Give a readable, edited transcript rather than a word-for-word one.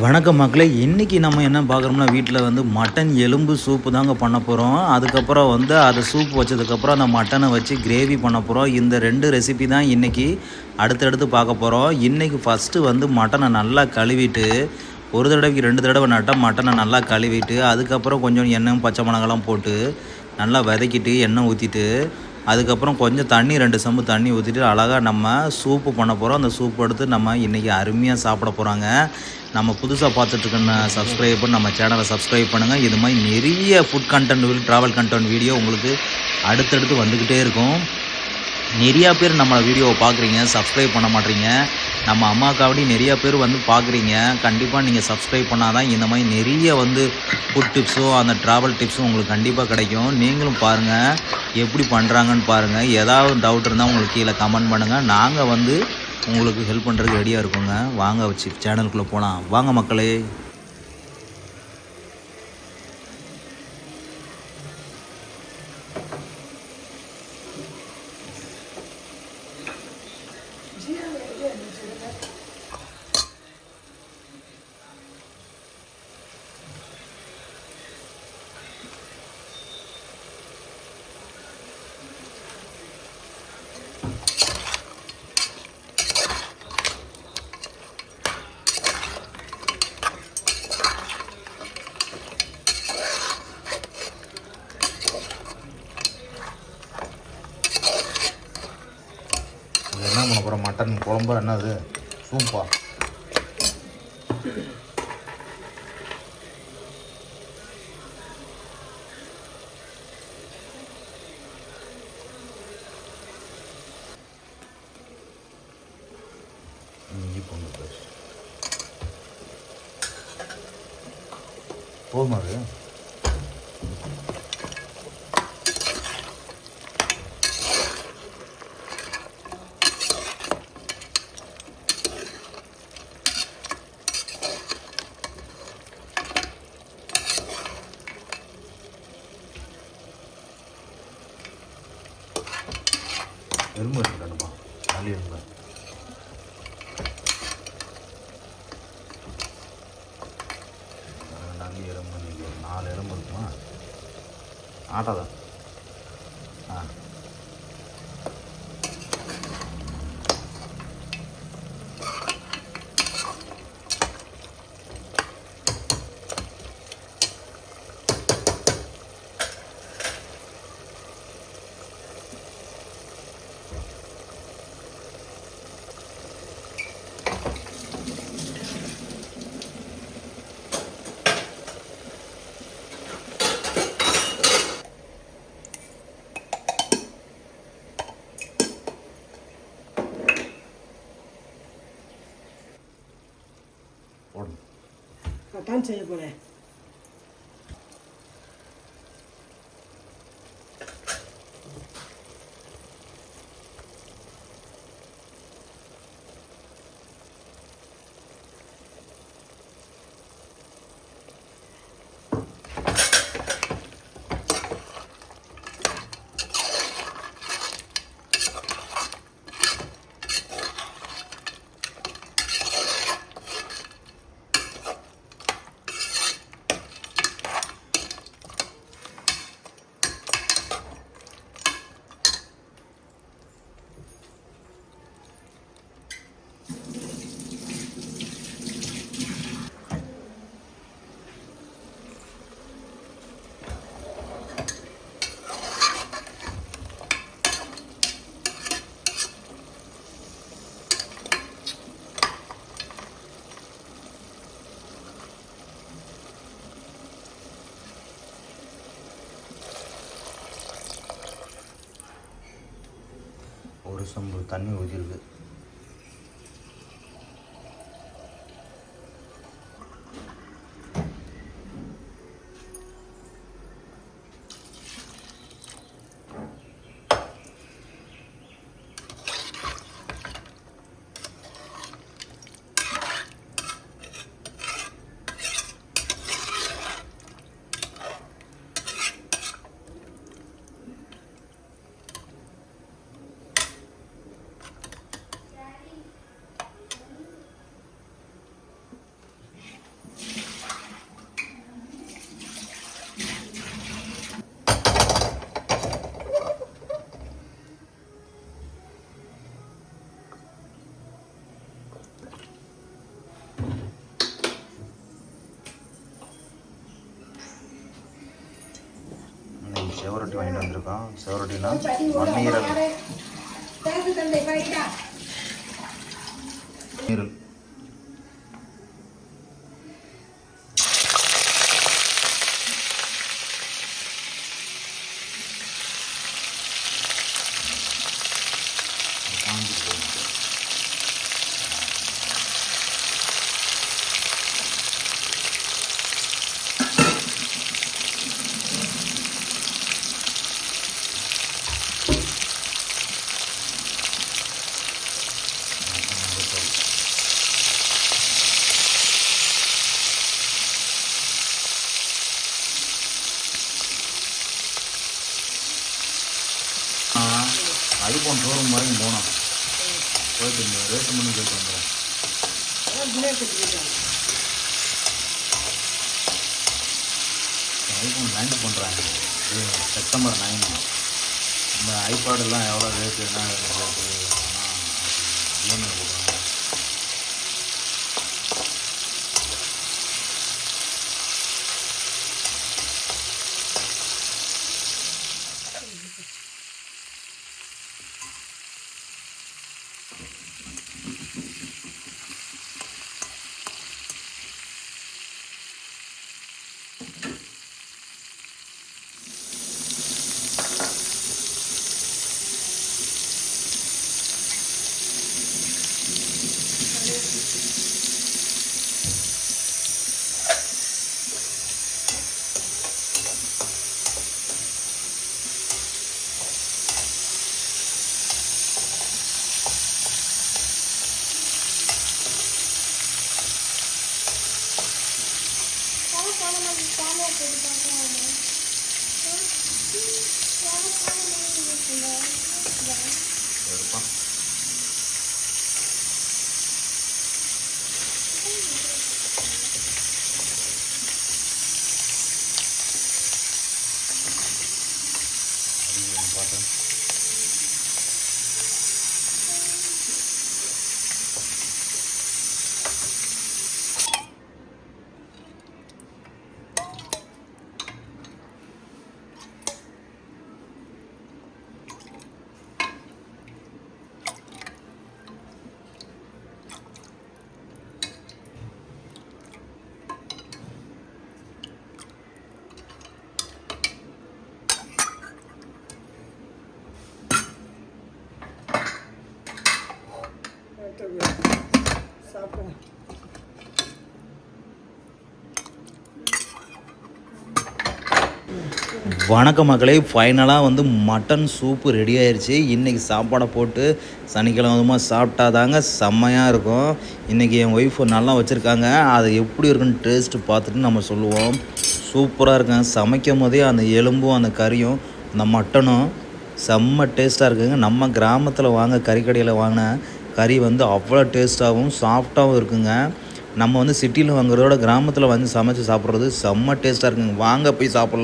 வணக்கம் மக்களே, இன்றைக்கி நம்ம என்ன பார்க்குறோம்னா வீட்டில் வந்து மட்டன் எலும்பு சூப்பு தாங்க பண்ண போகிறோம். அதுக்கப்புறம் வந்து அதை சூப் வச்சதுக்கப்புறம் அந்த மட்டனை வச்சு கிரேவி பண்ண போகிறோம். இந்த 2 ரெசிபி தான் இன்றைக்கி அடுத்தடுத்து பார்க்க போகிறோம். இன்றைக்கி ஃபஸ்ட்டு வந்து மட்டனை நல்லா கழுவிட்டு, ஒரு தடவைக்கு 2 தடவை நட்டால் மட்டனை நல்லா கழுவிட்டு, அதுக்கப்புறம் கொஞ்சம் எண்ணெயும் பச்சை மிளகாலாம் போட்டு நல்லா வதக்கிட்டு எண்ணெய் ஊற்றிட்டு, அதுக்கப்புறம் கொஞ்சம் தண்ணி 2 சம்பு தண்ணி ஊற்றிட்டு அழகாக நம்ம சூப்பு பண்ண போகிறோம். அந்த சூப் எடுத்து நம்ம இன்றைக்கி அருமையாக சாப்பிட போகிறாங்க. நம்ம புதுசாக பார்த்துட்ருக்க சப்ஸ்கிரைபர் நம்ம சேனலை சப்ஸ்கிரைப் பண்ணுங்கள். இது மாதிரி நிறைய food content travel content video உங்களுக்கு அடுத்தடுத்து வந்துக்கிட்டே இருக்கும். நிறையா பேர் நம்ம வீடியோவை பார்க்குறீங்க, சப்ஸ்கிரைப் பண்ண மாட்டேறீங்க. நம்ம அம்மாக்காவடி நிறையா பேர் வந்து பார்க்குறீங்க. கண்டிப்பாக நீங்கள் சப்ஸ்கிரைப் பண்ணால் தான் இந்த மாதிரி நிறைய வந்து ஃபுட் டிப்ஸும் அந்த ட்ராவல் டிப்ஸும் உங்களுக்கு கண்டிப்பாக கிடைக்கும். நீங்களும் பாருங்கள், எப்படி பண்ணுறாங்கன்னு பாருங்கள். ஏதாவது டவுட் இருந்தால் உங்களுக்கு கீழே கமெண்ட் பண்ணுங்கள். நாங்கள் வந்து உங்களுக்கு ஹெல்ப் பண்ணுறதுக்கு ரெடியாக இருக்குங்க. வாங்க வச்சு சேனலுக்குள்ளே போகலாம். வாங்க மக்களே. என்ன பண்ண போகிறோம்? மட்டன் குழம்பு என்னது சூப்பா? இஞ்சி பூண்டு பேஸ்ட் போதுமா? அது எலும்பு எடுத்துக்கணுமா? நல்ல எலும்பு. நல்ல எலும்பு. நீங்கள் ஒரு 4 எலும்பு இருக்குமா? ஆட்டாதான். ஆ, போடணும். அதான் செய்ய போகிறேன். ஒரு சொம்பு தண்ணி ஊற்றிருக்கு. செவரொட்டி வாங்கிட்டு வந்திருக்கோம். செவரொட்டினா மண்ணீரல். நீரல் ஐபோன் ஷோரூம் வரைக்கும் போனோம். போயிட்டு இந்த ரேட்டு பண்ணி போயிட்டு வந்துடுறேன். ஐபோன் லான்ச் பண்ணுறாங்க செப்டம்பர் 9. இந்த ஐபேடெல்லாம் எவ்வளோ ரேட்டு என்ன ரேட்டு ஆனால் இஎம்ஐ போடுறாங்க. சாப்பிடுங்க. வணக்கம் மக்களே, ஃபைனலாக வந்து மட்டன் சூப்பு ரெடி ஆயிடுச்சு. இன்றைக்கி சாப்பாடை போட்டு சனிக்கிழமை சாப்பிட்டா தாங்க செம்மையாக இருக்கும். இன்றைக்கி என் ஒய்ஃபு நல்லா வச்சுருக்காங்க. அது எப்படி இருக்குன்னு டேஸ்ட்டு பார்த்துட்டு நம்ம சொல்லுவோம். சூப்பராக இருக்குங்க. சமைக்கும் போதே அந்த எலும்பும் அந்த கறியும் அந்த மட்டனும் செம்ம டேஸ்ட்டாக இருக்குங்க. நம்ம கிராமத்தில் வாங்க கறிக்கடையில் வாங்கின கறி வந்து அவ்வளோ டேஸ்ட்டாகவும் சாஃப்டாகவும் இருக்குங்க. நம்ம வந்து சிட்டியில் வாங்குறதோட கிராமத்தில் வந்து சமைச்சு சாப்பிட்றது செம்ம டேஸ்ட்டாக இருக்குங்க. வாங்க போய் சாப்பிட்லாம்.